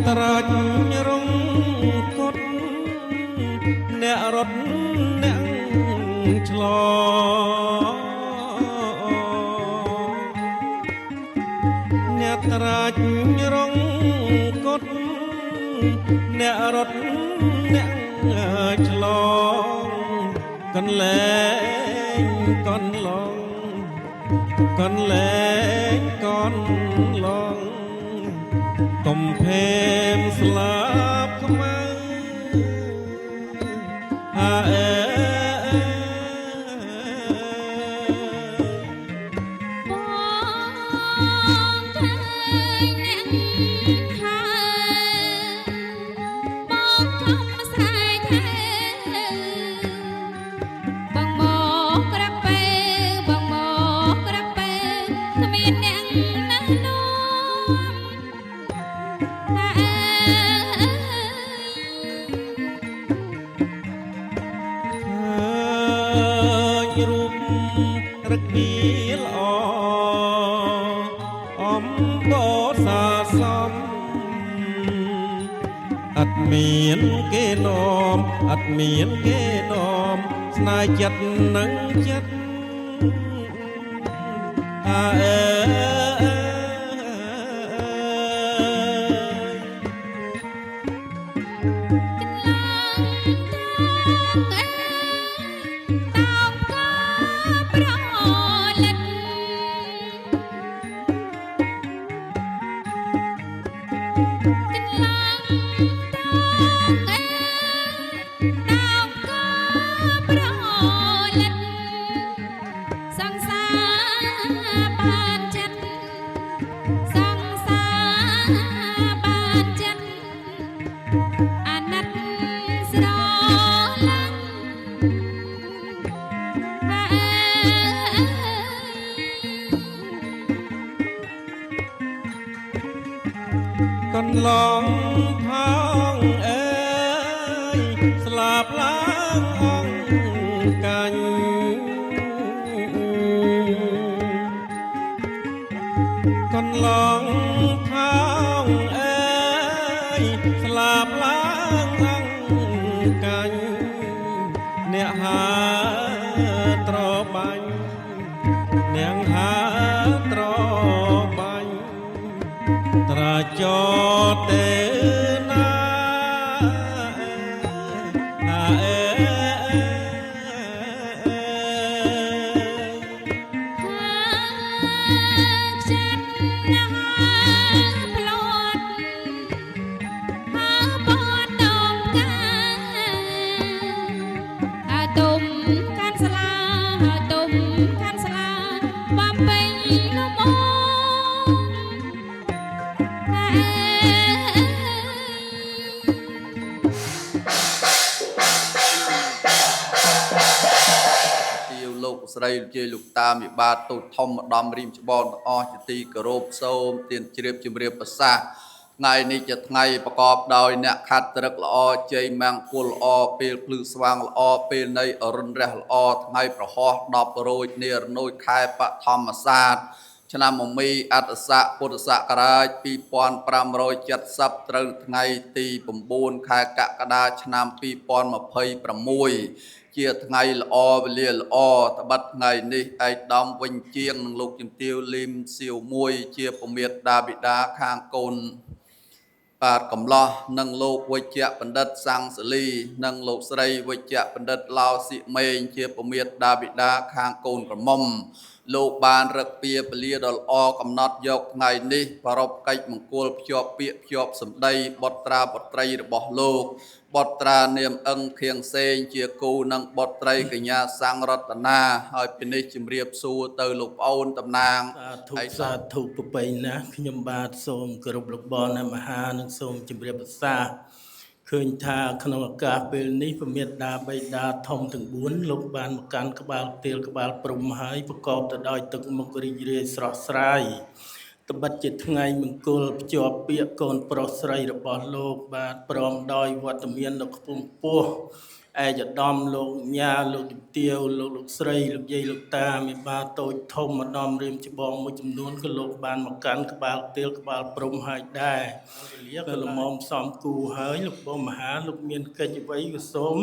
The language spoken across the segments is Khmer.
ตราจรงกดเนรถเนฉลอเนตราจรงกดเนรถเนฉลอกันแลงก่อนลองกันแลงก่อนลองต้มเพมสลับขมาเอ๋รูปรักดีลออมบอสาสมอัดเมียนเกนอมอัดเมียนเกนอมสนายจัดนังจัดเอ๋ก่อนลองท้องเอ๋ยสลาบล้างห้องกันก่อนลองท้องเอ๋ยสลาบล้างห้องกันเนี่ยหาตรอบันเนี่ยหาตรอบันตราจอเตนาស្រីជ័យលោកតាមេបាទទូធំម្ដំរៀមច្បងទាំងអស់ជាទីគោរពសូមទានជ្រាបជម្រាបប្រសាសន៍ថ្ងៃនេះជាថ្ងៃប្រកបដោយអ្នកខាត់ត្រឹកល្អជ័យមង្គលល្អពេលភ្លឺស្វាងល្អពេលនៃអរុណរះល្អថ្ងៃប្រហោះ10រោចនារនោចខែបឋមសាទឆ្នាំមមីអត្តស័កពុទ្ធសករាជ2570ត្រូវថ្ងៃទី9ខែកក្កដាឆ្នាំ2026ជាថ្ងៃល្អវេលាល្អត្បិតថ្ងៃនេះឯកឧត្តមវិញជាងនឹងលោកជំទាវលីមសៀវមួយជាពមេដាបិតាខាងកូនបាទកំឡោះនិងលោកវិជ្ជបណ្ឌិតសាំងសាលីនិងលោកស្រីវិជ្ជបណ្ឌិតឡៅស៊ីមេងជាពមេដាបិតាខាងកូនក្រមុំ លោកបានរឹកពីពលាដ៏ល្អកំណត់យកថ្ងៃនេះប្រពកិច្ចមង្គលភ្ជាប់ពាក្យភ្ជាប់សម្ដីបុត្រាបុត្រីរបស់លោកបុត្រានាមអឹងខៀងសេងជាគូនឹងបុត្រីកញ្ញាសាំងរតនាហើយពីនេះជំរាបសួរទៅលោកប្អូនតំណាងសាធុប្របីណាខ្ញុំបាទសូមគោរពលោកបងណាមហានិងសូមជម្រាបប្រសាឃើញថាក្នុងឱកាសពេលនេះពមេដាបៃតាធំទាំង4លោកបានមកកាន់ក្បាលទៀលក្បាលព្រំហើយប្រកបទៅដោយទឹកមុខរីករាយស្រស់ស្រាយត្បិតជាថ្ងៃមង្គលភ្ជាប់ពាក្យកូនប្រុសស្រីរបស់លោកបាទព្រមដោយវត្តមាននៅខ្ពង់ពោះឯកឧត្តមលោកញ៉ាលោកជំទាវលោកស្រីលោកយាយលោកតាមានបាតូចធំម្ដងរៀមច្បងមួយចំនួនក៏លោកបានមកកាន់ក្បាលទៀលក្បាលព្រំហើយដែរក៏លំមសំគូហើយលោកបងមហាលោកមានកិច្ចអ្វីក៏សូម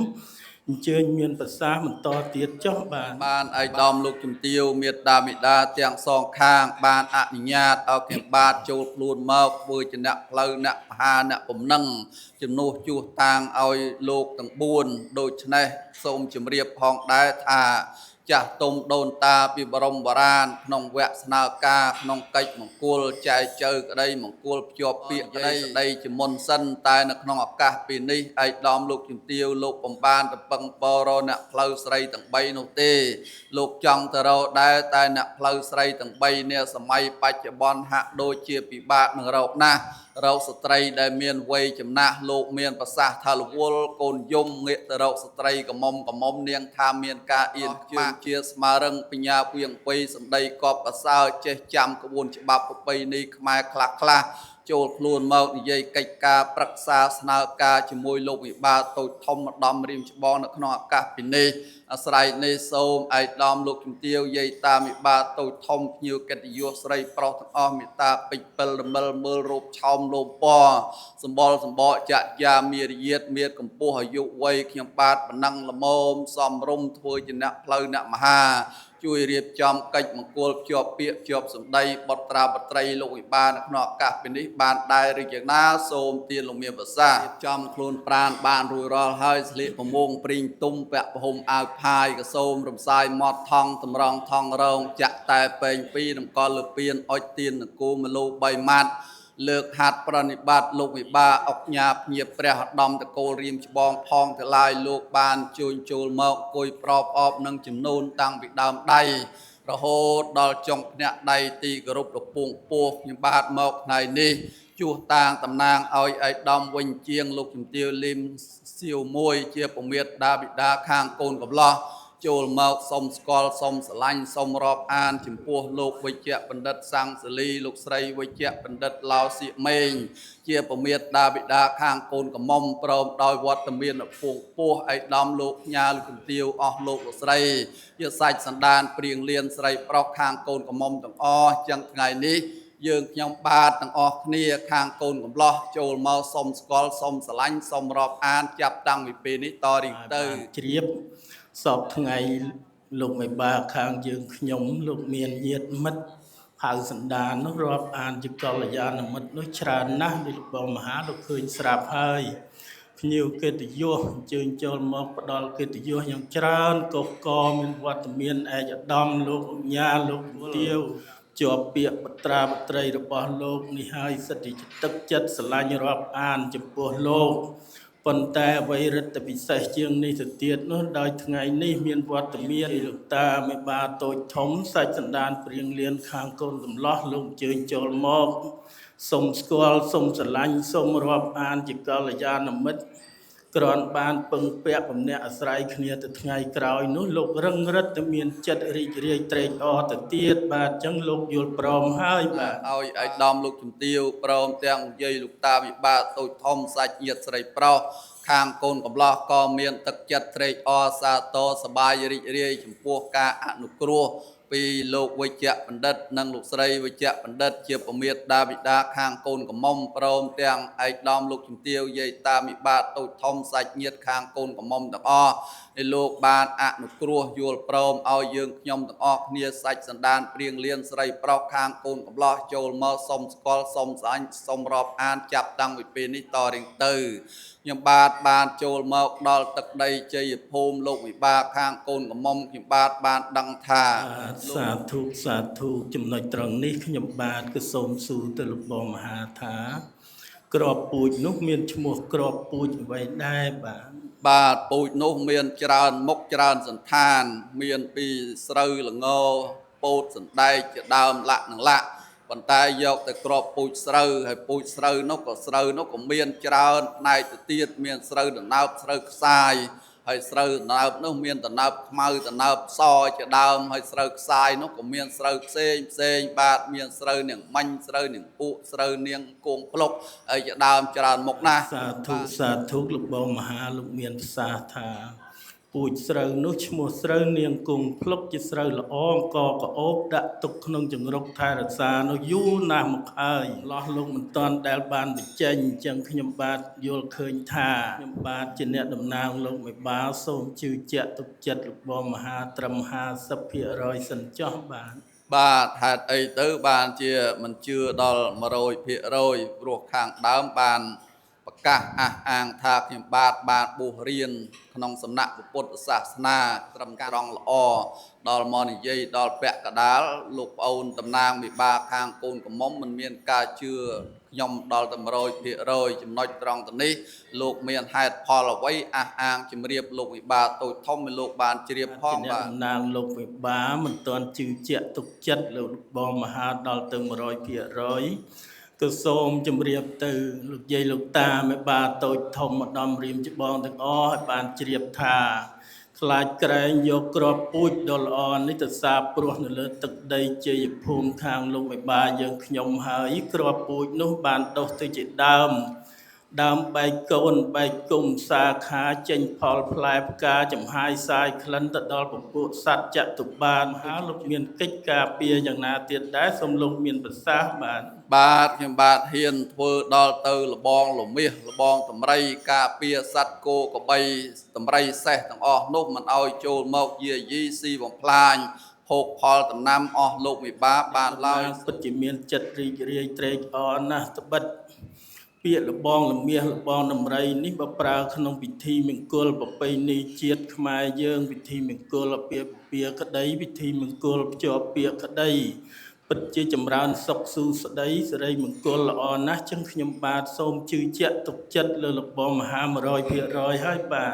អញ្ជើញមានប្រសាសន៍បន្តទៀតចុះបានឯកឧត្តមលោកជំទាវមេត្តាបិតាទាំងសងខាងបានអនុញ្ញាតឲ្យខ្ញុំបាទចូលខ្លួនមកធ្វើជាអ្នកផ្លូវអ្នកមហាអ្នកពំនឹងជំនួសជួសតាងឲ្យលោកទាំង4ដូច្នេះសូមជម្រាបផងដែរថាចាស់ទុំដូនតាពីបរមបុរាណក្នុងវគ្គស្នើការក្នុងកិច្ចមង្គលចែកចៅក្តីមង្គលភ្ជាប់ពាក្យក្តីស្ដីជាមុនសិនតែនៅក្នុងឱកាសពេលនេះឯកឧត្តមលោកជំទាវលោកបំបានទៅពឹងបររអ្នកផ្លូវស្រីទាំង3នោះទេលោកចង់ទៅរកដែរតែអ្នកផ្លូវស្រីទាំង3នាសម័យបច្ចុប្បន្នហាក់ដូចជាពិបាកនឹងរកណាស់រកស្ត្រីដែលមានវ័យចំណាស់លោកមានប្រសាសន៍ថារវល់កូនយំងាកទៅរកស្ត្រីកមុំនាងថាមានការអៀនខ្មាស់ជាស្មារឹងបញ្ញាវៀងវៃសម្ដីកប់ប្រសើរចេះចាំក្បួនច្បាប់ប្រពៃណីខ្មែរខ្លះចូលខ្លួនមកនិយាយកិច្ចការប្រឹក្សាស្នើការជាមួយលោកវិបាលតូចធំម្ដំរៀមច្បងនៅក្នុងឱកាសពីនេះអាស្រ័យនេះសូមឯកឧត្តមលោកជំទាវយាយតាវិបាលតូចធំភ្ញៀវកិត្តិយសស្រីប្រុសទាំងអស់មេត្តាពេជ្រពិលរមិលមើលរូបឆោមលោមពណ៌សម្បល់សម្បកចក្រយាមារយាទមានកម្ពស់អាយុវ័យខ្ញុំបាទបណ្ណឹងលមមសំរុំធ្វើជាអ្នកផ្លូវអ្នកមហាជួយរៀបចំកិច្ចមង្គលភ្ជាប់ពាក្យភ្ជាប់សម្ដីបុត្រាបុត្រីលោកវិបាលនៅក្នុងឱកាសពេលនេះបានដែរឬយ៉ាងណាសូមទានលោកមានប្រសារៀបចំខ្លួនប្រាណបានរួចរាល់ហើយស្លៀកប្រមងព្រីងទុំពាក់ប្រហុំអាវផាយក៏សូមរំសាយមាត់ថងតម្រង់ថងរងចាក់តែពេងពីរតម្កល់លើពៀនអុចទៀននគរមលោ3ម៉ាត់លើកហាត់ប្រណិប័តលោកវិបាអុកញ៉ាភ្ញៀបព្រះឧត្តមតកូលរៀមច្បងផងទៅឡាយលោកបានជួញចូលមកគួយប្រອບអបនឹងចំនួនតាំងពីដើមដៃរហូតដល់ចុងភ្នាក់ដៃទីគោរពលពងពោះខ្ញុំបាទមកថ្ងៃនេះជួសតាងតំណាងឲ្យឯកឧត្តមវិញជាងលោកជំទាវលឹមសៀវមួយជាពមេដាបិតាខាងកូនកំឡោះចូលមកសុំស្គាល់សុំស្រឡាញ់សុំរាប់អានចំពោះលោកវិជ្ជបណ្ឌិតសង្ឃសលីលោកស្រីវិជ្ជបណ្ឌិតឡៅសៀកម៉េងជាពមេដាបិតាខាងកូនកំមុំព្រមដោយវត្តមានពងពោះឯកឧត្តមលោកញ៉ាលោកជំទាវអស់លោកស្រីជាសាច់សន្តានព្រៀងលៀនស្រីប្រុសខាងកូនកំមុំទាំងអស់ចឹងថ្ងៃនេះយើងខ្ញុំបាទទាំងអស់គ្នាខាងកូនកំឡោះចូលមកសុំស្គាល់សុំស្រឡាញ់សុំរាប់អានចាប់តាំងពីពេលនេះតរៀងទៅជ្រាបសពថ្ងៃលោកមេបាខាងយើងខ្ញុំលោកមានញាតិមិត្តហៅសន្តាននោះរាប់អានជាកល្យាណមិត្តនោះច្រើនណាស់លោកបងមហាលោកឃើញស្រាប់ហើយភ្ញៀវកិត្តិយសអញ្ជើញចូលមកផ្ដល់កិត្តិយសយ៉ាងច្រើនកុះកមានវត្តមានឯកឧត្តមលោកអញ្ញា លោកទាវជាប់ពាក្យបត្រាបត្រីរបស់លោកនេះហើយសិទ្ធិទឹកចិត្តស្រឡាញ់រាប់អានចំពោះលោកប៉ុន្តែអ្វីរដ្ឋពិសេសជាងនេះទៅទៀតនោះដោយថ្ងៃនេះមានវត្តមានលោកតាមេបាតូចធំសាច់សន្តានព្រៀងលៀនខាងកូនកំឡោះលោកអញ្ជើញចូលមកសូមស្គាល់សូមស្រឡាញ់សូមរាប់អានជាកល្យាណមិត្តគ្រាន់បានពឹងពាក់បំណែកអាស្រ័យគ្នាទៅថ្ងៃក្រោយនោះលោករឹងរិតតែមានចិត្តរីករាយត្រេកអរទៅទៀតបាទអញ្ចឹងលោកយល់ព្រមហើយបាទឲ្យឯកឧត្តមលោកជំទាវព្រមទាំងនិយាយលោកតាវិបាតូចធំសាច់ញាតិស្រីប្រុសខាងកូនកំឡោះក៏មានទឹកចិត្តត្រេកអរសាទរសប្បាយរីករាយចំពោះការអនុគ្រោះពីលោកវិជ្ជបណ្ឌិតនិងលោកស្រីវិជ្ជបណ្ឌិតជាពមេដាបិតាខាងកូនកំមុំព្រមទាំងឯកឧត្តមលោកជំទាវយាយតាមិបាតូចធំសាច់ញាតិខាងកូនកំមុំទាំងអស់ដែលលោកបានអនុគ្រោះយល់ព្រមឲ្យយើងខ្ញុំទាំងអស់គ្នាសាច់សន្តានព្រៀងលៀនស្រីប្រុសខាងកូនកំឡោះចូលមកសុំស្គាល់សុំស្អាញ់សុំរាប់អានចាប់តាំងពីពេលនេះតរៀងទៅខ្ញុំបានចូលមកដល់ទឹកដីជ័យភូមិលោកវិបាខាងកូនកំមុំខ្ញុំបានដឹងថា សាធុចំណុចត្រង់នេះខ្ញុំបាទក៏សូមសួរទៅលោកបងមហាថាក្របពូជនោះមានឈ្មោះក្របពូជអ្វីដែរបាទ បាទពូជនោះមានច្រើនមុខច្រើនសន្តានមានពីស្រូវល្ងពោតសណ្ដែកជាដើមលាក់នឹងលាក់ប៉ុន្តែយកទៅក្របពូជស្រូវហើយពូជស្រូវនោះក៏មានច្រើនផ្នែកទៅទៀតមានស្រូវដំណើបស្រូវខ្សាយហើយស្រូវដំណើបនោះមានដំណើបខ្មៅដំណើបសជាដើមហើយស្រូវខ្សាយនោះក៏មានស្រូវផ្សេងបាទមានស្រូវនាងមាញ់ស្រូវនាងពួកស្រូវនាងគងភ្លុកហើយជាដើមច្រើនមុខណាស់ សាធុលោកបងមហាលោកមានប្រសាសន៍ថាពូជស្រូវនោះឈ្មោះស្រូវនាងគង់ភ្លុកជាស្រូវល្អអង្គកអូបដាក់ទុកក្នុងជង្រុកថែរក្សានោះយូរណាស់មកហើយលោះលោកមិនតាន់ដែលបានបញ្ចេញអញ្ចឹងខ្ញុំបាទយល់ឃើញថាខ្ញុំបាទជាអ្នកតំណាងលោកមេបាសូមជឿជាក់ទុកចិត្តលោកបងមហាត្រឹម 50% សិនចុះបាទហេតុអីទៅបានជាមិនជឿដល់ 100% ព្រោះខាងដើមបានប្រកាសអះអាងថាខ្ញុំបាទបានបួសរៀនក្នុងសំណាក់ពុទ្ធសាសនាត្រឹមត្រង់ល្អដល់មកនិយាយដល់ពាក់កដាលលោកប្អូនតំណាងវិបាកខាងកូនកំមុំមិនមានការជឿខ្ញុំដល់តែ 100% ចំណុចត្រង់ទៅនេះលោកមានហេតុផលអ្វីអះអាងជំរាបលោកវិបាកតូចធំឲ្យលោកបានជ្រាបផងបាទតំណាងលោកវិបាកមិនទាន់ជឿជាក់ទុកចិត្តលោកបងមហាដល់ទៅ 100%ក៏សូមជម្រាបទៅលោកយាយលោកតាមេបាតូចធំម្ដំរៀមច្បងទាំងអស់ឲ្យបានជ្រាបថាខ្លាចក្រែងយកក្របពូជដ៏ល្អនេះទៅសាបព្រោះនៅលើទឹកដីជ័យភូមិខាងលោកមេបាយើងខ្ញុំហើយក្របពូជនោះបានដុះទៅជាដើមបែកកូនបែកគុំសាខាចេញផលផ្លែផ្កាចំហាយសាយក្លិនទៅដល់ពពួកសត្វចតុបានហើយលោកមានកិច្ចការពារយ៉ាងណាទៀតដែរសូមលោកមានប្រសាសន៍បាទខ្ញុំបាទហ៊ានធ្វើដល់ទៅលបងលមាសលបងតម្រៃការពារសត្វគោក្របីតម្រៃសេះទាំងអស់នោះមិនឲ្យចូលមកយាយីស៊ីបំផ្លាញភោគផលដំណាំអស់លោកមេបាបានឡើយពិតជាមានចិត្តរីករាយត្រេកអរណាស់ត្បិតពាក្យលបងលមាសលបងដំរីនេះបើប្រើក្នុងពិធីមង្គលប្រពៃណីជាតិខ្មែរយើងពិធីមង្គលពាក្យក្តីពិធីមង្គលភ្ជាប់ពាក្យក្តីពិតជាចម្រើនសុខសួស្តីសិរីមង្គលល្អណាស់ចឹងខ្ញុំបាទសូមជឿជាក់ទុកចិត្តលើលបងមហា 100% ហើយបា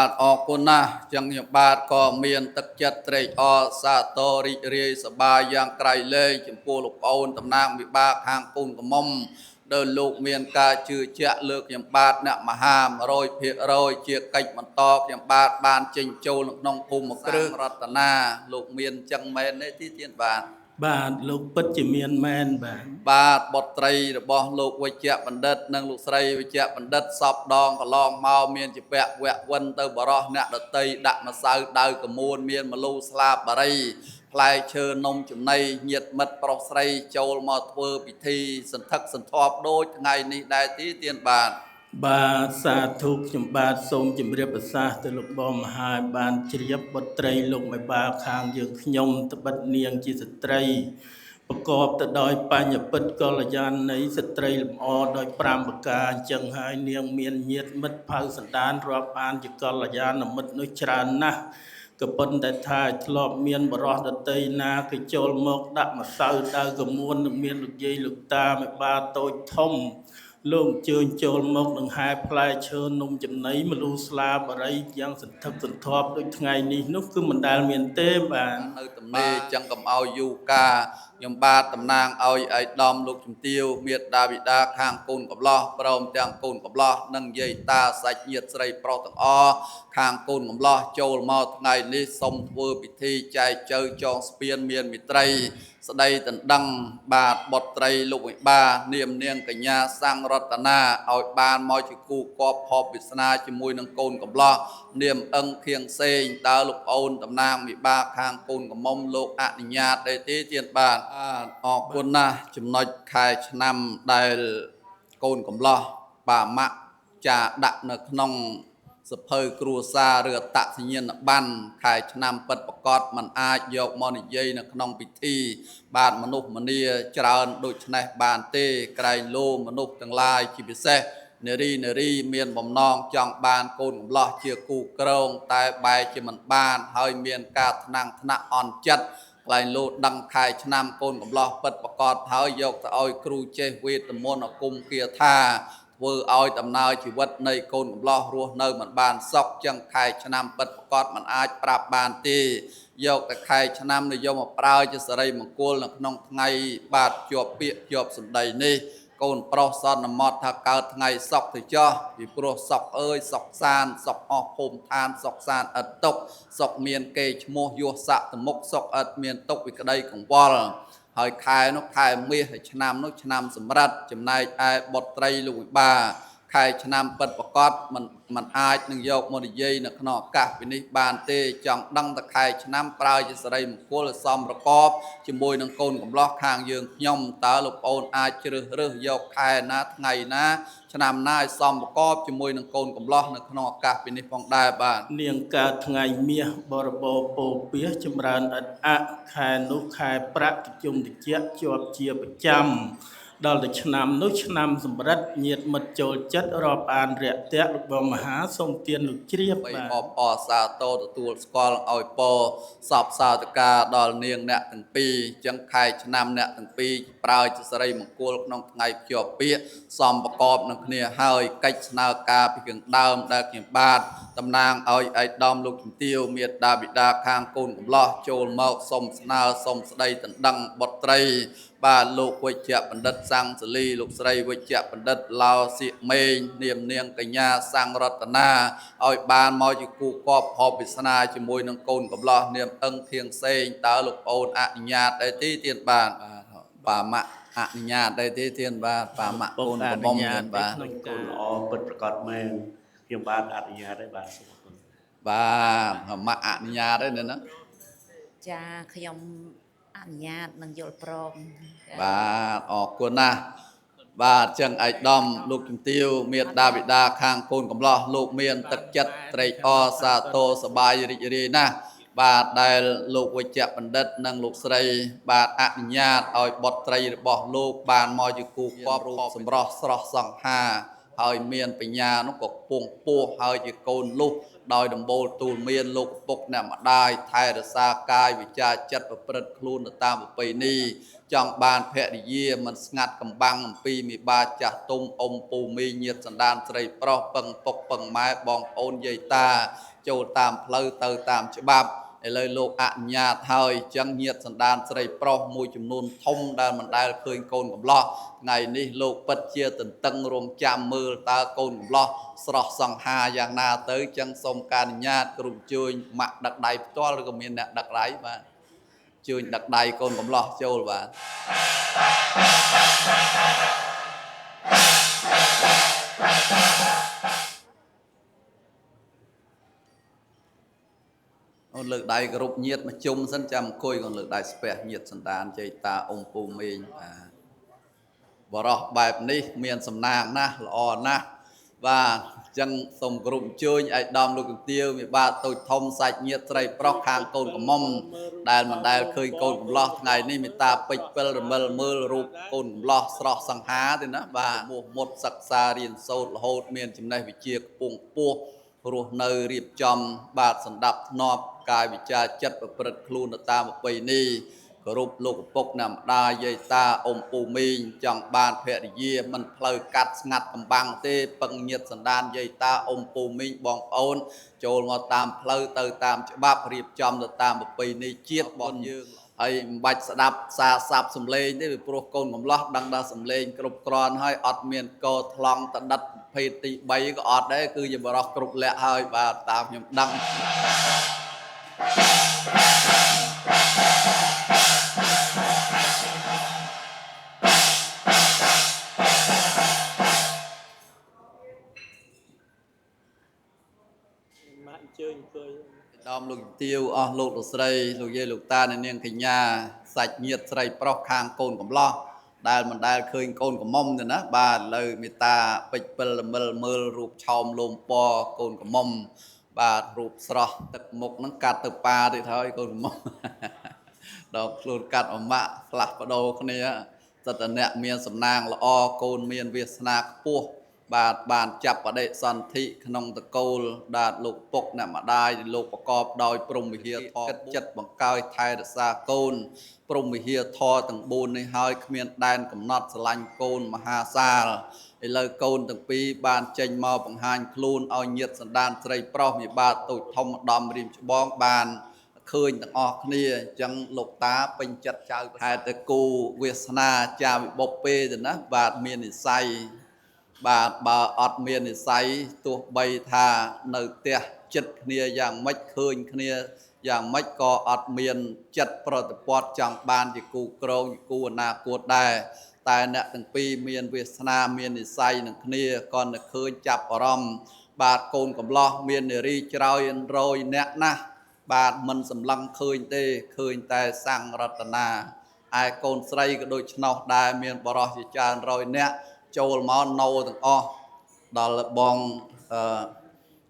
ទអរគុណណាស់ចឹងខ្ញុំបាទក៏មានទឹកចិត្តត្រេកអរសាទររីករាយសប្បាយយ៉ាងក្រៃលែងចំពោះលោកប្អូនតំណាងវិបាកខាងពូនកំមុំដែលលោកមានការជឿជាក់លើខ្ញុំបាទអ្នកមហា 100% ជាកិច្ចបន្តខ្ញុំបាទបានចេញចូលក្នុងភូមិគ្រឹះរតនាលោកមានចឹងមែនទេទីទៀតបាទលោកពិតជាមានមែនបាទបុត្រីរបស់លោកវិជ្ជបណ្ឌិតនិងលោកស្រីវិជ្ជបណ្ឌិតសពដងកន្លងមកមានជាពាក់វៈវិនទៅបរោះអ្នកដតីដាក់ម្សៅដៅកមួនមានមលូស្លាបបារីផ្លែឈើនំចំណីញាតិមិត្តប្រុសស្រីចូលមកធ្វើពិធីសន្ធឹកសន្ធាប់ដូចថ្ងៃនេះដែរទីទៀតបាទសាធុខ្ញុំបាទសូមជម្រាបប្រសាសន៍ទៅលោកបងមហាបានជ្រាបបុត្រីលោកមេបាខាងយើងខ្ញុំត្បិតនាងជាស្ត្រីប្រកបទៅដោយបញ្ញពិតកល្យាណនៃស្ត្រីលម្អដោយ5ប្រការអញ្ចឹងហើយនាងមានញាតិមិត្តភៅសន្តានរាប់អានជាកល្យាណមិត្តនោះច្រើនណាស់ក៏ប៉ុន្តែថាធ្លាប់មានបរោះដតីណាគេចូលមកដាក់ម្សៅដៅកមួននឹងមានលោកយាយលោកតាមេបាតូចធំលោកអញ្ជើញចូលមកនឹងហែផ្លែឈើនំចំណីមលូស្លាបារីយ៉ាងសន្ធឹកសន្ធាប់ដូចថ្ងៃនេះនោះគឺមិនដែលមានទេបាទនៅទំនេរចឹងកុំឲ្យយូរកាខ្ញុំបាទតំណាងឲ្យឯកឧត្តមលោកជំទាវមេត្តាបិតាខាងកូនកំឡោះព្រមទាំងកូនកំឡោះនិងយាយតាសាច់ញាតិស្រីប្រុសទាំងអស់ខាងកូនកំឡោះចូលមកថ្ងៃនេះសូមធ្វើពិធីចែកចៅចងស្ពានមានមិត្តរីស្ដីដណ្ដឹងបាទបុត្រីលោកវិបានាមនាងកញ្ញាសាំងរតនាឲ្យបានមកជាគូគប់ភពវាសនាជាមួយនឹងកូនកំឡោះនាមអឹងខៀងសេងតើលោកប្អូនតំណាងវិបាខាងកូនកំមុំលោកអនុញ្ញាតទេទៀតបាទអរគុណណាស់ចំណុចខែឆ្នាំដែលកូនកំឡោះបាម៉ាក់ចាដាក់នៅក្នុងសភៅគ្រួសារឬអត្តសញ្ញាណប័ណ្ណខែឆ្នាំពិតប្រកបมันអាចយកមកនិយាយនៅក្នុងពិធីបាទមនុស្សម្នាច្រើនដូចនេះបានទេក្រែងលោមនុស្សទាំងឡាយជាពិសេសនារីមានបំណងចង់បានកូនកំឡោះជាគូក្រងតែបែរជាមិនបានហើយមានការថ្នាំងថ្នាក់អន់ចិត្តក ក្លែងលោដឹងខែឆ្នាំកូនកំឡោះពិតប្រកបហើយយកទៅឲ្យគ្រូចេះវេទមន្តអាគមគាថាធ្វើឲ្យដំណើរជីវិតនៃកូនកំឡោះរស់នៅមិនបានសុខចឹងខែឆ្នាំពិតប្រកបមិនអាចប្រាប់បានទេយកតែខែឆ្នាំនិយមមកប្រើជាសិរីមង្គលនៅក្នុងថ្ងៃបាទជាប់ពាក្យជាប់សម្ដីនេះកូនប្រុសសន្មត់ថាកើតថ្ងៃសុកទៅចោះពីព្រោះសុកអើយសុកសានសុកអស់ភូមិឋានសុកសានឥតទុកសុកមានគេឈ្មោះយោស័កតមុខសុកឥតមានទុកពីក្តីកង្វល់ហើយខែនោះខែមាសហើយឆ្នាំនោះឆ្នាំសម្រិតចំណែកឯបុត្រីលោកវិបាខែឆ្នាំពិតប្រកបมันអាចនឹងយកមកនិយាយនៅក្នុងឱកាសពីនេះបានទេចង់ដឹងតែខែឆ្នាំប្រើជាសិរីមង្គលសំប្រកបជាមួយនឹងកូនកំឡោះខាងយើងខ្ញុំតើលោកប្អូនអាចជ្រើសរើសយកខែណាថ្ងៃណាឆ្នាំណាឲ្យសំប្រកបជាមួយនឹងកូនកំឡោះនៅក្នុងឱកាសពីនេះផងដែរបាទនាងកើតថ្ងៃមាសបរិបូរពោពាសចម្រើនឥតអខែនោះខែប្រាក់ជុំតិចជាប់ជាប្រចាំដល់ទៅឆ្នាំនោះឆ្នាំសម្រិតញាតមិត្តចូលចិត្តរាប់អានរយៈរបស់មហាសូមទានលោកជ្រាបបាទអបអសាទរទទួលស្គាល់ឲ្យពរសពសាធកាដល់នាងអ្នកទាំងពីរចឹងខែឆ្នាំអ្នកទាំងពីរប្រើជាសិរីមង្គលក្នុងថ្ងៃភ្ជាប់ពាក្យសំប្រកបនឹងគ្នាហើយកិច្ចស្នើការពីខាងដើមដែលខ្ញុំបាទតំណាងឲ្យឯកឧត្តមលោកជំទាវមេត្តាបិតាខាងកូនកំឡោះចូលមកសុំស្នើសុំស្ដីដណ្ដឹងបុត្រីបាទលោកវិជ្ជបណ្ឌិតសង្ឃសលីលោកស្រីវិជ្ជបណ្ឌិតឡោសៀកមេងនាមនាងកញ្ញាសង្ឃរតនាឲ្យបានមកជាគូកប់ហបវិស្នាជាមួយនឹងកូនកំឡោះនាមអឹងធៀងសេងតើលោកប្អូនអនុញ្ញាតដែរទេទៀតបាទបាម៉ាក់អនុញ្ញាតដែរទេទៀតបាទបាម៉ាក់កូនកំមុំទៀតបាទកូនល្អពិតប្រកបមែនខ្ញុំបាទអនុញ្ញាតដែរបាទសូមអរគុណបាទម៉ាក់អនុញ្ញាតដែរណាចាខ្ញុំអនុញ្ញាតនឹងយល់ព្រមបាទអរគុណណាស់បាទចឹងឯកឧត្តមលោកជំទាវមេត្តាបិតាខាងកូនកំឡោះលោកមានទឹកចិត្តត្រេកអរសាទរសប្បាយរីករាយណាស់បាទដែលលោកវិជ្ជបណ្ឌិតនិងលោកស្រីបាទអនុញ្ញាតឲ្យបុត្រីរបស់លោកបានមកជាគូកប់រូបសម្រស់ស្រស់សង្ហាហើយមានបញ្ញានោះក៏ពងពោះហើយជាកូនលុះដោយដំបូលទូលមានលោកពុកអ្នកម្ដាយថែរក្សាកាយវិចារចិត្តប្រព្រឹត្តខ្លួនទៅតាមប្រពៃណីចង់បានភរិយាមិនស្ងាត់កំបាំងអំពីមីបាចាស់ទុំអ៊ំពូមីញាតសន្តានស្រីប្រុសពឹងពុកពឹងម៉ែបងប្អូនយាយតាចូលតាមផ្លូវទៅតាមច្បាប់ឥឡូវលោកអនុញ្ញាតហើយចឹងញាតសន្តានស្រីប្រុសមួយចំនួនធំដែលមិនដែលឃើញកូនកំឡោះថ្ងៃនេះលោកពិតជាទន្ទឹងរង់ចាំមើលតើកូនកំឡោះស្រស់សង្ហាយ៉ាងណាទៅចឹងសូមការអនុញ្ញាតក្រុមជួយម៉ាក់ដឹកដៃផ្ទាល់ឬក៏មានអ្នកដឹកដៃបាទជួយដឹកដៃកូនកំឡោះចូលបាទអូនលើកដៃគោរពញាតមកជុំសិនចាំអង្គុយcònលើកដៃស្ពះញាតសន្តានជ័យតាអ៊ំពូមេងបាទបរោះបែបនេះមានសំណាងណាស់ល្អណាស់បាទអញ្ចឹងសូមគោរពអញ្ជើញឯកឧត្តមលោកជំទាវមេបាតូចធំសាច់ញាតស្រីប្រុសខាងកូនកំមុំដែលមិនដែលឃើញកូនកំឡោះថ្ងៃនេះមេតាពេជ្រពិលរមិលមើលរូបកូនកំឡោះស្រស់សង្ហាទេណាបាទមោះមុតសិក្សារៀនសូត្ររហូតមានចំណេះវិជ្ជាខ្ពង់ខ្ពស់រស់នៅរៀបចំបាទសម្ដាប់ធ្នាប់កាយវិចារចិត្តប្រព្រឹត្តខ្លួនទៅតាមប្រពៃណីគោរពលោកឪពុកអ្នកម្ដាយយាយតាអ៊ំពូមីងចង់បានភរិយាមិនផ្លូវកាត់ស្ងាត់កំបាំងទេពឹងញាតសន្តានយាយតាអ៊ំពូមីងបងប្អូនចូលមកតាមផ្លូវទៅតាមច្បាប់រៀបចំទៅតាមប្រពៃណីជាតិរបស់យើងហើយមិនបាច់ស្ដាប់សារស័ព្ទសំឡេងទេពីព្រោះកូនកំឡោះដឹងថាសំឡេងគ្រប់គ្រាន់ហើយអត់មានកោថ្លង់តដិតភេទទី3ក៏អត់ដែរគឺជាបរោះគ្រប់លក្ខហើយបាទតាមខ្ញុំដឹងម៉ាក់អញ្ជើញអង្គុយដំលោកទាវអស់លោកលោកស្រីលោកយាយលោកតានាងកញ្ញាសាច់ញាតិស្រីប្រុសខាងកូនកំឡោះដែលមិនដែលឃើញកូនកំមុំទេណាបាទឥឡូវមេតាពេជ្រពិលរមិលមើលរូបឆោមលោមពណ៌កូនកំមុំបាទរូបស្រស់ទឹកមុខហ្នឹងកាត់ទៅប៉ាទៀតហើយកូនកំមុំដល់ខ្លួនកាត់អម៉ាក់ផ្លាស់ប្ដូរគ្នាសិតតអ្នកមានសំណាងល្អកូនមានវាសនាខ្ពស់ បាទបានចាប់បដិសន្ធិក្នុងតកូលដែលលោកពុកអ្នកម្ដាយលោកប្រកបដោយព្រំវិហារធម៌ចិត្តបង្កើយថែរក្សាកូនព្រំវិហារធម៌ទាំង4នេះហើយគ្មានដែនកំណត់ស្រឡាញ់កូនមហាសាលឥឡូវកូនទាំងពីរបានចេញមកបង្ហាញខ្លួនឲ្យញាតិសន្តានស្រីប្រុសមានបាទតូចធំម្ដំរៀមច្បងបានឃើញទាំងអស់គ្នាអញ្ចឹងលោកតាពេញចិត្តចៅហេតុតែគូវាសនាចាវិបុព្វពេទៅណាបាទមាននិស័យបាទបើអត់មាននិស័យទោះបីថានៅផ្ទះចិត្តគ្នាយ៉ាងម៉េចឃើញគ្នាយ៉ាងម៉េចក៏អត់មានចិត្តប្រតិបត្តិចង់បានជាគូក្រងជាគូអនាគតដែរតែអ្នកទាំងពីរមានវាសនាមាននិស័យនឹងគ្នាក៏នឹកឃើញចាប់អារម្មណ៍បាទកូនកំឡោះមាននារីច្រោយរយអ្នកណាស់បាទមិនសម្លឹងឃើញទេឃើញតែសង្ឃរតនាឯកូនស្រីក៏ដូចឆ្នោះដែរមានបរិសជាច្រើនរយអ្នកចូលមកណោទាំងអស់ដល់បង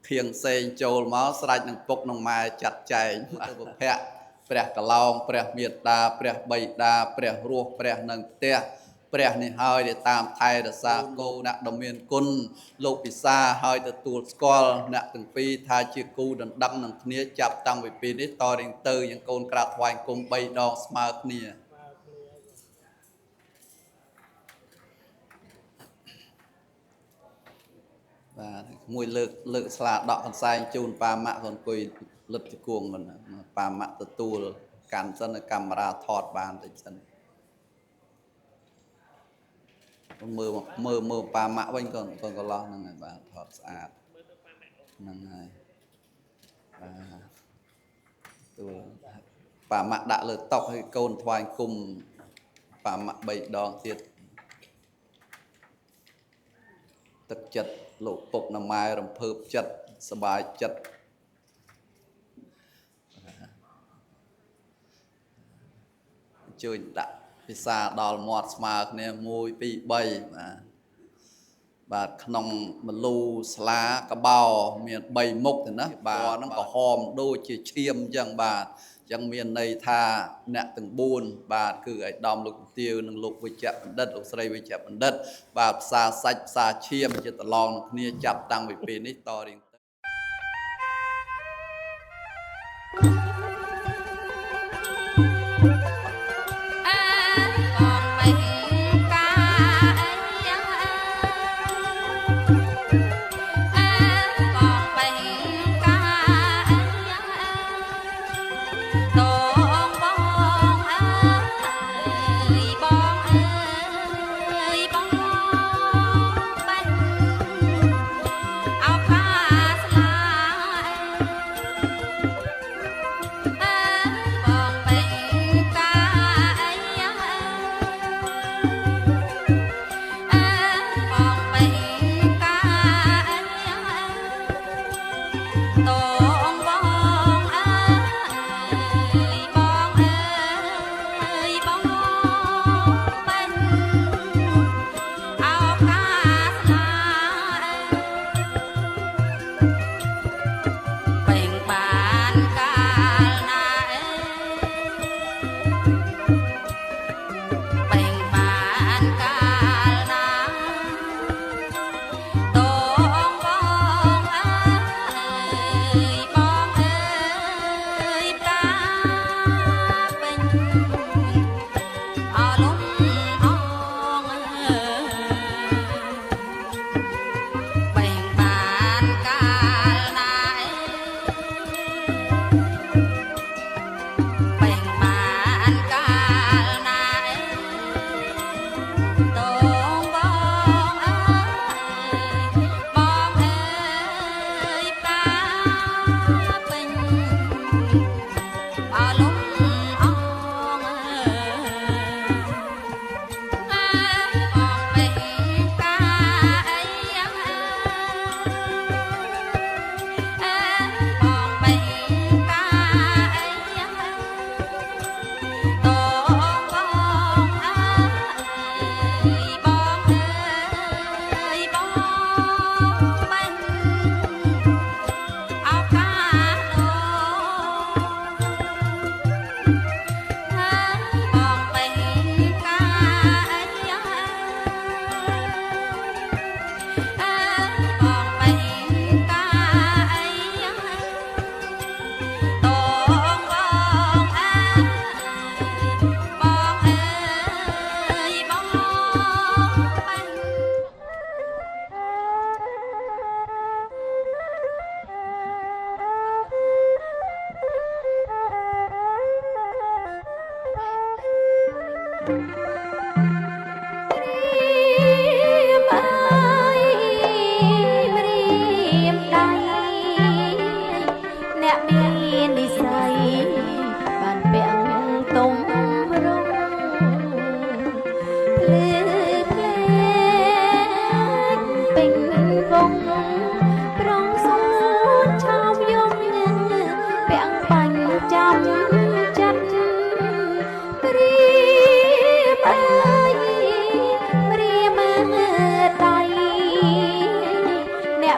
ខៀងសេងចូលមកស្រេចនឹងពុកនឹងម៉ែចាត់ចែងទៅពភៈព្រះកឡោងព្រះមេត្តាព្រះបិតាព្រះរស់ព្រះនឹងផ្ទះព្រះនេះហើយដែលតាមថែរក្សាកូនអ្នកដ៏មានគុណលោកពិសាហើយទទួលស្គាល់អ្នកទាំងពីរថាជាគូដណ្ដឹងនឹងគ្នាចាប់តាំងពីពេលនេះតរៀងទៅយ៉ាងកូនក្រាបថ្វាយគុំ3ដងស្មើគ្នាបាទមួយលើកស្លាដកកន្សែងជូនប៉ាម៉ាក់គាត់អង្គុយលឹតជង្គង់មិនប៉ាម៉ាក់ទទួលកាន់សិនកាមេរ៉ាថតបានតិចសិនមើលប៉ាម៉ាក់វិញក៏កន្លោះហ្នឹងហើយបាទថតស្អាតហ្នឹងហើយបាទទួលប៉ាម៉ាក់ដាក់លើតុឲ្យកូនថ្វាយគុំប៉ាម៉ាក់3ដងទៀតទឹកចិត្តលោកពុកណម៉ែរំភើបចិត្តសบายចិត្តជួយដាក់ភាសាដល់មាត់ស្មើគ្នា1 2 3បាទក្នុងមលូស្លាកបោមាន3មុខទេណាបាទហ្នឹងក៏ហមដូចជាឈាមអញ្ចឹងបាទអញ្ចឹងមានន័យថាអ្នកទាំង4បាទគឺឯកឧត្តមលោកទាវនិងលោកវិជ្ជបណ្ឌិតលោកស្រីវិជ្ជបណ្ឌិតបាទផ្សារសាច់ផ្សារឈាមជាតឡងនឹងគ្នាចាប់តាំងពីពេលនេះតរៀង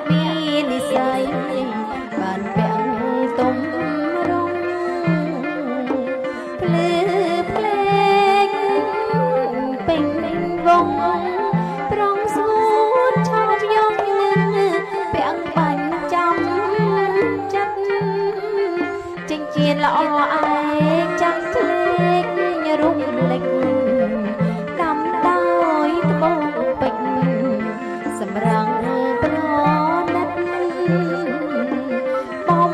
មាននិស័យបានពាក់ទុំរងភ្លឺភ្លេងពេញវងប្រងសួតឆោតយំពាក់បាញ់ចាំចិត្តចិញ្ចៀនល្អឯងចាំភ្លេចរំលេចកំដោយត្បូងពេជ្រសម្រាប់ប្រណិតបំ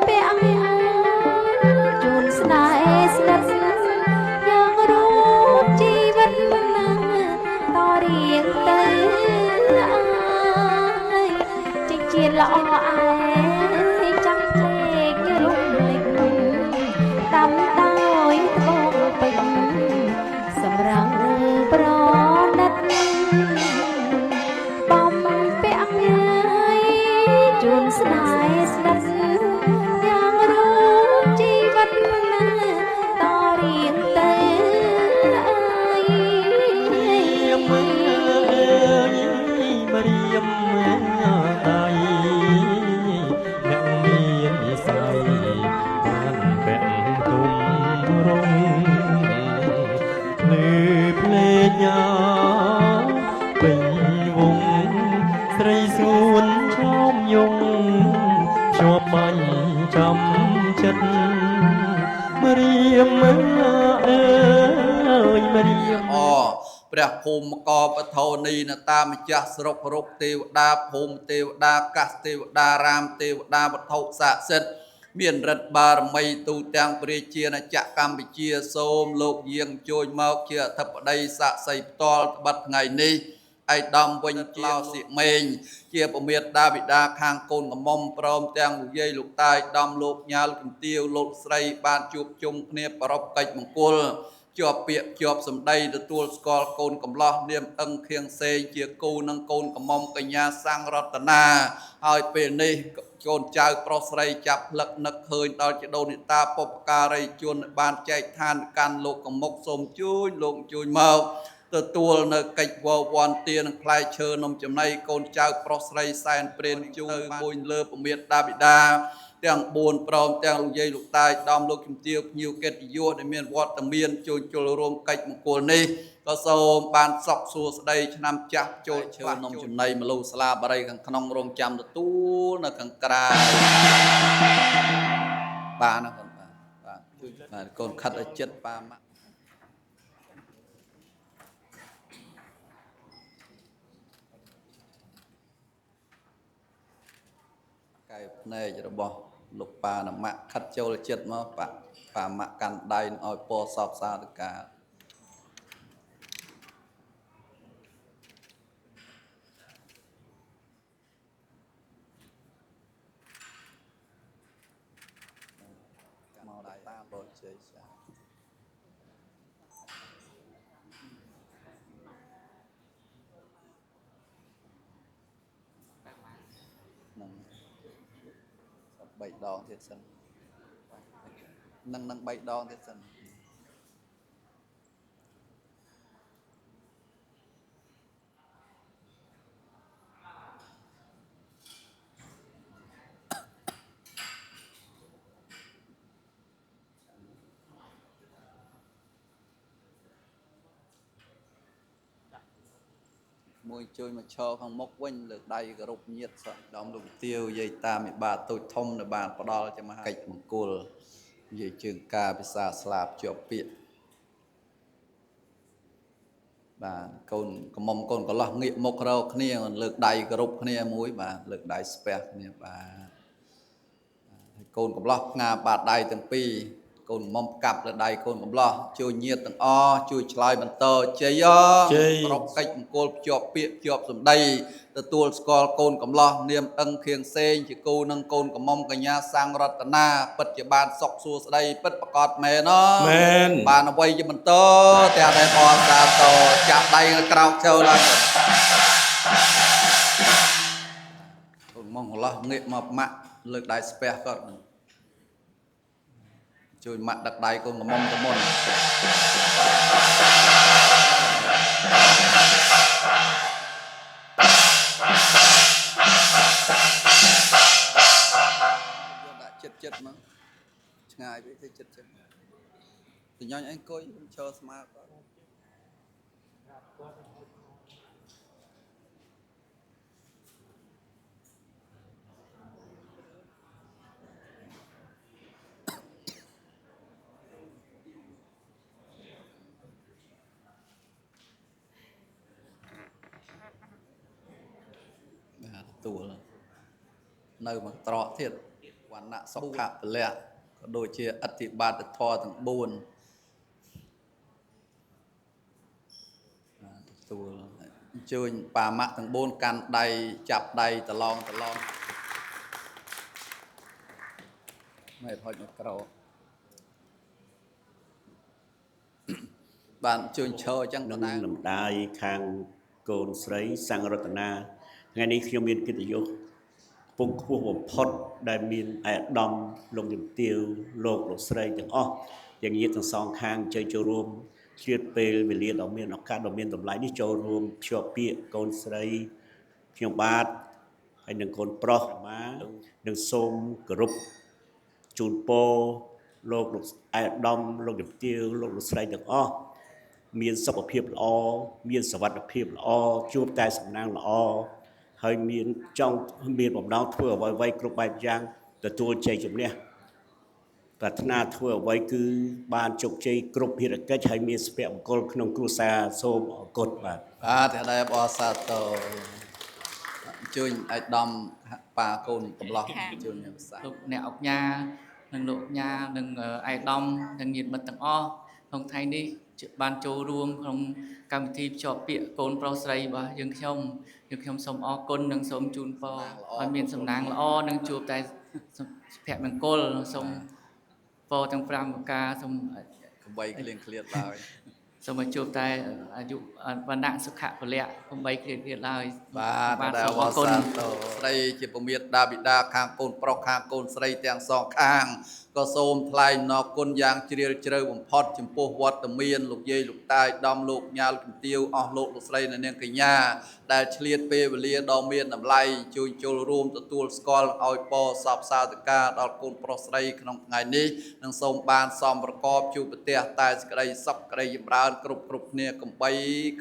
ពាក់ជូនស្នេហ៍ស្និទ្ធយ៉ាងរូបជីវិតនឹងតរៀងទៅអើយចិញ្ចៀនល្អឯងចាំភ្លេចរំលេចកំដោយត្បូងពេជ្រសម្រាប់ប្រណិតបំពាក់ជូនស្នេហ៍ស្និទ្ធយ៉ាងរូបជីវិតនឹងតរៀងទៅអើយមរៀមដៃអ្នកមាននិស័យបានពាក់ទុំរងភ្លឺភ្លេងញ៉ាពេញវងស្រីសួនឆោមយងជាប់បាញ់ចាំចិត្តមរៀមអើយមរៀម ព្រះភូមិកបធរនីនតាម្ចាស់ស្រុករុកទេវតាភូមិទេវតាកាសទេវតារាមទេវតាវត្ថុស័ក្តិសិទ្ធិមានរិទ្ធបារមីទូទាំងព្រះជាណាចក្រកម្ពុជាសូមលោកយាងជួយមកជាអធិបតីស័ក្តិសិទ្ធិផ្ទាល់ត្បិតថ្ងៃនេះឯកឧត្តមវិញជាសៀកមេងជាពមេតាបិតាខាងកូនកំមុំព្រមទាំងលោកយាយលោកតាឯកឧត្តមលោកញ៉ាលកំទាវលោកស្រីបានជួបជុំគ្នាប្រពកិច្ចមង្គលជាប់ពាក្យជាប់សម្ដីទទួលស្គាល់កូនកំលោះនាមអឹងខៀងសេងជាគូនឹងកូនកំមុំកញ្ញាសាំងរតនាហើយពេលនេះកូនចៅប្រុសស្រីចាប់ផ្លឹកនឹកឃើញដល់ជីដូននីតាបុព្វការីជនបានចែកឋានកាន់លោកកមុកសូមជួយលោកជួយមកទទួលនៅកិច្ចវវ័នទានឹងផ្លែឈើនំចំណីកូនចៅប្រុសស្រីសែនព្រានជួយមួយលើពមៀតតាបិតាទាំង4ព្រមទាំងលោកយាយលោកតាដំលោកជំទាវភ្ញៀវកិត្តិយសដែលមានវត្តមានជួយជលរួមកិច្ចមង្គលនេះក៏សូមបានសុខសួស្តីឆ្នាំចាស់ចូលឈើនំចំណីមលូស្លាបារីខាងក្នុងរងចាំទទួលនៅខាងក្រៅបានណាកូនបាទជួយកូនខិតឲ្យចិត្តប៉ាម៉ាក់កែភ្នែករបស់លោកប៉ាណាម៉ាក់ខិតចូលចិត្តមកប៉ាម៉ាក់កាន់ដៃឲ្យពណ៌សពសាធការមកដៃតាមបរិជ័យចានឹង3ដងទៀតសិននឹង3ដងទៀតសិនមួយជួយមកឈរខាងមុខវិញលើកដៃគោរពញាតិសោះដំលោកទាវយាយតាមេបាតូចធំនៅបានផ្ដល់ជាមហាកិច្ចមង្គលនិយាយជើងការភាសាស្លាបជាប់ពាក្យបាទកូនកំមុំកូនកន្លោះងាកមុខរកគ្នាលើកដៃគោរពគ្នាមួយបាទលើកដៃស្ពះគ្នាបាទហើយកូនកំលោះផ្ងាបាតដៃទាំងពីរកូនមុំកាប់លើដៃកូនកំលោះជួយញាតទាំងអស់ជួយឆ្លើយបន្តជ័យប្រកកិច្ចមង្គលភ្ជាប់ពាក្យភ្ជាប់សម្ដីទទួលស្គាល់កូនកំលោះនាមអឹងខៀងសេងជាគូនឹងកូនកំមុំកញ្ញាសាំងរតនាពិតជាបានសុខសួស្ដីពិតប្រកបមែនមែនបានអ្វីជាបន្តទាំងដែលអសាតចាប់ដៃក្រោកចូលឡើងកូនមុំកំលោះងាកមកម៉ាក់លើកដៃស្ពះគាត់ជួយម៉ាក់ដឹកដៃកូនកំមុំទៅមុន ងាយពេកទៅចិត្តចឹងទៅញ៉ាំអង្គុយឈរស្មាតទួលនៅមកត្រកទៀតវណ្ណៈសុខៈពលៈក៏ដូចជាអធិបាទធម៌ទាំង4ទទួលអញ្ជើញបាម៉ាក់ទាំង4កាន់ដៃចាប់ដៃតឡងមិនហុចមកក្របានអញ្ជើញឈរអញ្ចឹងដដែល លំដាយខាងកូនស្រីសង្ឃរតនាថ្ងៃនេះខ្ញុំមានកិត្តិយសពងខ្ពស់បំផុតដែលមានឯកឧត្តមលោកជំទាវលោកស្រីទាំងអស់ទាំងញាតិទាំងសងខាងជ័យចូលរួមជ្រៀតពេលវេលាដ៏មានឱកាសដ៏មានតម្លៃនេះចូលរួមភ្ជាប់ពាក្យកូនស្រីខ្ញុំបាទហើយនឹងកូនប្រុសនឹងសូមគោរពជូនពរលោកឯកឧត្តមលោកជំទាវលោកស្រីទាំងអស់មានសុខភាពល្អមានសុវត្ថិភាពល្អជួបតែសំណាងល្អហើយមានបំណងធ្វើអ្វីៗគ្រប់បែបយ៉ាងទទួលជ័យជំនះប្រាថ្នាធ្វើអ្វីគឺបានជោគជ័យគ្រប់ភារកិច្ចហើយមានសុភមង្គលក្នុងគ្រួសារសូមអរគុណបាទតែដែរអរសាទរអញ្ជើញឯកឧត្តមប៉ាកូនកំឡោះអញ្ជើញភាសាលោកអ្នកអុកញ៉ានិងលោកញ៉ានិងឯកឧត្តមនិងញាតិមិត្តទាំងអស់ក្នុងថ្ងៃនេះបានចូលរួមក្នុងកម្មវិធីភ្ជាប់ពាក្យកូនប្រុសស្រីរបស់យើងខ្ញុំសូមអរគុណនិងសូមជូនពរឲ្យមានសំណាងល្អនិងជួបតែសុភមង្គលសូមពរទាំង5ប្រការសូមកំបីគ្លៀងឃ្លាតឡើយសូមឲ្យជួបតែអាយុវណ្ណៈសុខៈពលៈកំបីគ្លៀងឃ្លាតឡើយបាទអរគុណស្រីជាពមាតាបិតាខាងកូនប្រុសខាងកូនស្រីទាំងសងខាងក៏សូមថ្លែងអំណរគុណយ៉ាងជ្រាលជ្រៅបំផុតចំពោះវត្តមានលោកយាយលោកតាយដំលោកញ៉ាលជំទាវអស់លោកស្រីនិងនាងកញ្ញាដែលឆ្លៀតពេលវេលាដ៏មានតម្លៃជួយចូលរួមទទួលស្គាល់ឲ្យពរសពសាធិការដល់កូនប្រុសស្រីក្នុងថ្ងៃនេះនិងសូមបានសំប្រកបជួបប្រទះតែសេចក្តីសុខក្តីចម្រើនគ្រប់គ្នាកំបី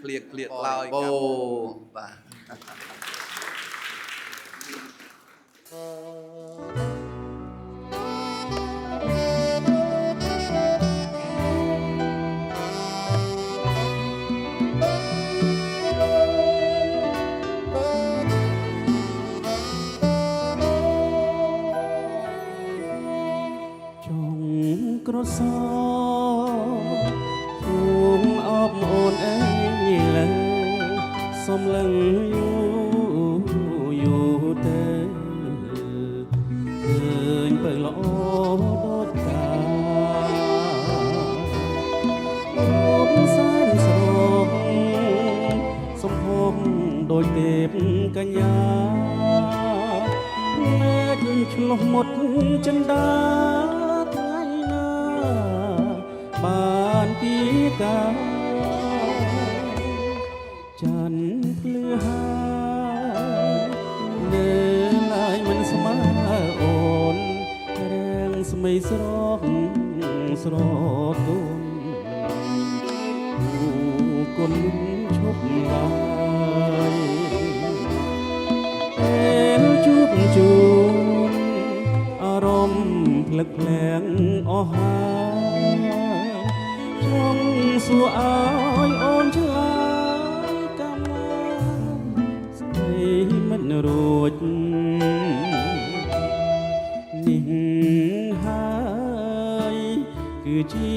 ឃ្លៀតឡើយអូបាទ ក្រសោភូមិអបអូនអើយលើសំឡឹងយូរទៅឃើញបើល្អដូចតារូបសែនស្រងសំភពដូចទេពកញ្ញាមេឃឆ្លុះមុតចិន្តាបានពីកាច័ន្ទភ្លឺហើយនៅឡើយមិនស្មើអូនរាំងស្មីស្រស់ស្រទន់គុណឈប់ឡើយពេលជួបជូនអារម្មណ៍ភ្លឹកភ្លាំងអស់ហើយចង់សួរឲ្យអូនឆ្លើយកម្មស្ដីមិនរួចនេះហើយគឺជា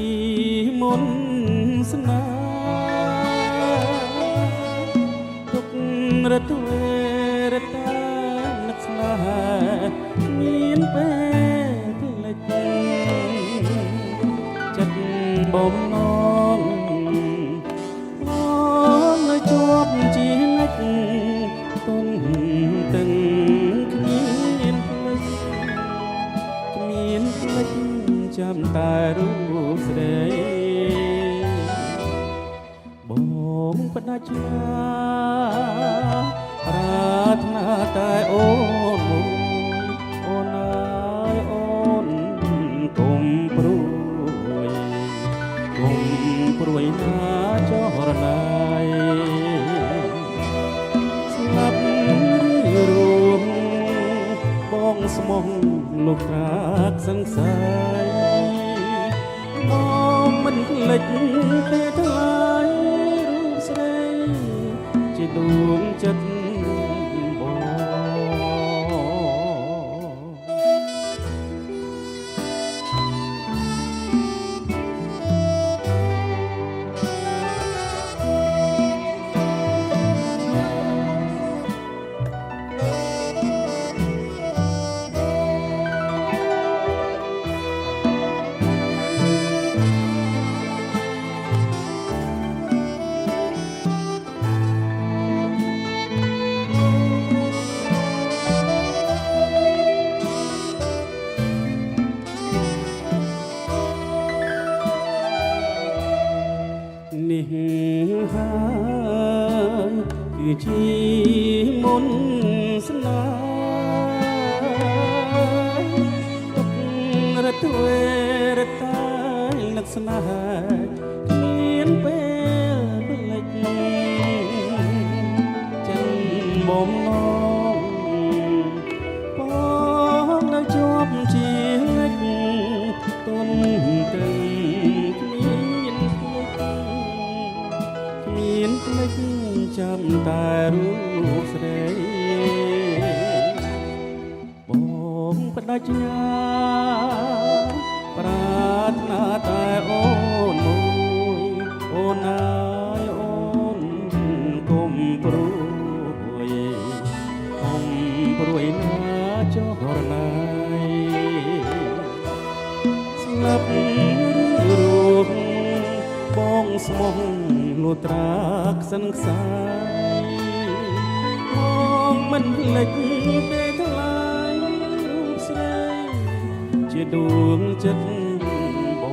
មន្តស្នេហ៍ទុករត់វេរតានឹកស្នេហ៍មានពេលផ្លេចចិត្តបំណងបងនៅជាប់ជានិច្ចទុនទាំងគ្មានផ្លេចចាំតែរូបស្រីបងបដាច់ណាប្រាថ្នាតែអូនមួយអូនអើយអូនកុំព្រួ ងលោកត្រាកសង្ស័យមកមិនភ្លេចពេលថ្លៃរូបស្រីជាដួងចិត្តបង នេះហើយគឺជាមន្តស្នេហ៍រត់វេរតាយនឹកស្នេហ៍គ្មានពេលភ្លេចចិនបំណងបងនៅជាប់ជានិច្ចទុនទាំង មានភ្លេចចាំតែរូបស្រីបងបដិញ្ញាប្រាថ្នាតែអូនមួយអូនអើយអូនកុំព្រួយកុំព្រួយណាចុះរណាយស្លាប់រូបបងស្មោះ លួត្រាកសង្ស័យមកមិនភ្លេចពេលថ្លៃរូបស្រីជាដួងចិត្តប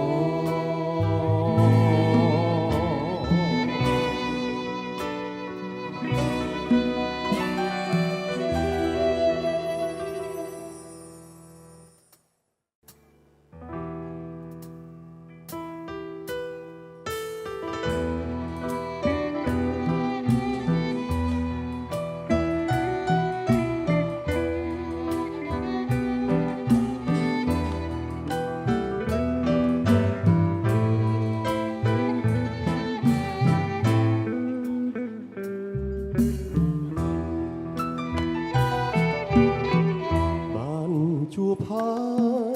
ង ជួបហើ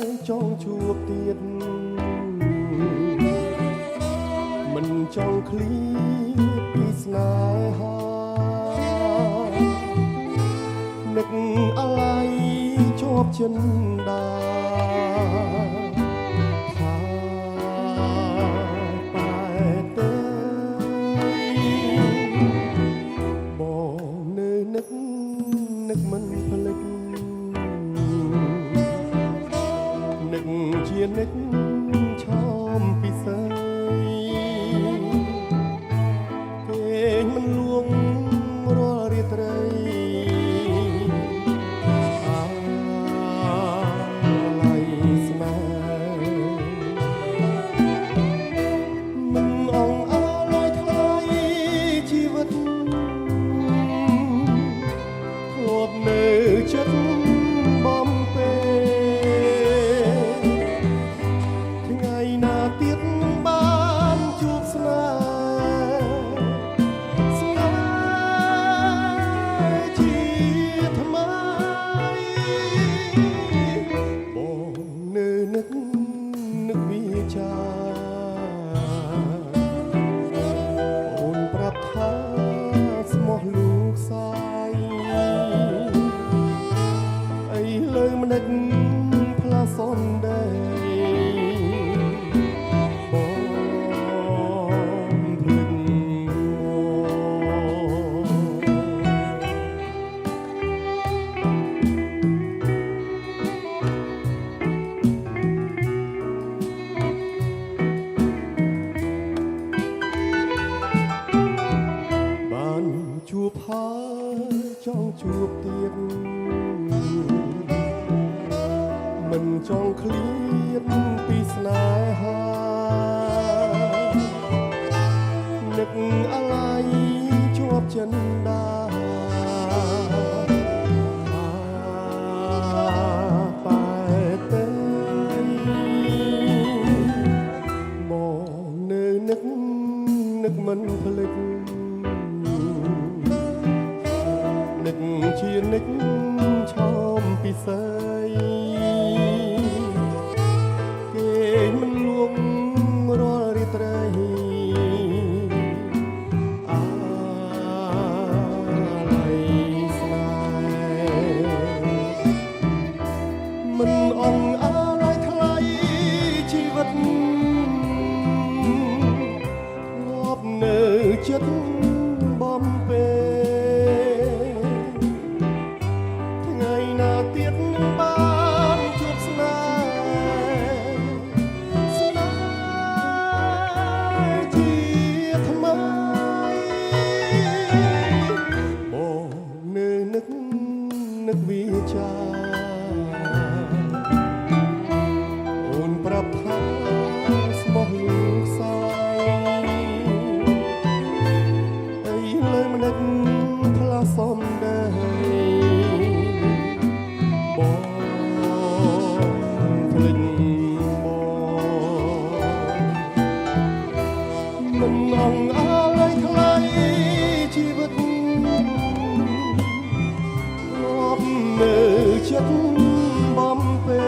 យចង់ជួបទៀតមិនចង់ឃ្លៀតពីស្នេហានឹកអាឡ័យជាប់ចិនដាថាបែទេបងនៅនឹកមិនភ្លេច ជានិច្ចឆោមពិសេសគេមិនលួងរាល់រាត្រីអាឡ័យស្នេហ៍មិនអងអាឡ័យថ្លៃជីវិតធ្លាប់នៅចិត្តបំពេ ទៀតបានជួបស្នេហ៍ជាថ្មីបងនៅនឹកវាចាអូនប្រាប់ថាស្មោះលោកសាយអីលើមិនដឹកផ្លាសនដែរ ជួបហើយចង់ជួបទៀតមិនចង់ឃ្លៀតពីស្នេហានឹកអាឡ័យជាប់ចិនដាថា ជានិចឆោមពិសីគេមិនលួងរាល់រាត្រីអាឡ័យស្នេហ៍មិនអង្អាឡ័យថ្លៃជីវិតងាប់នៅចិត្តបំពេថ្ងៃណាទៀតបានជួបស្នេហ៍ជាថ្មីបងនៅនឹកវាចាអូនប្រាប់ថាស្មោះលូកសាយអីលើមិននឹកផ្លាស់សំដីបងភ្លេចបងមិនអង្អាឡ័យថ្លៃជីវិតងាប់នៅចិត្តបំពេ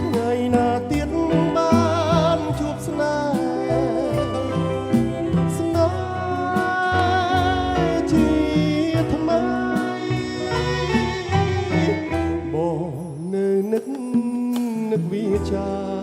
ថ្ងៃណាទៀតបានជួបស្នេហ៍ជាថ្មីបងនៅនឹកវាចា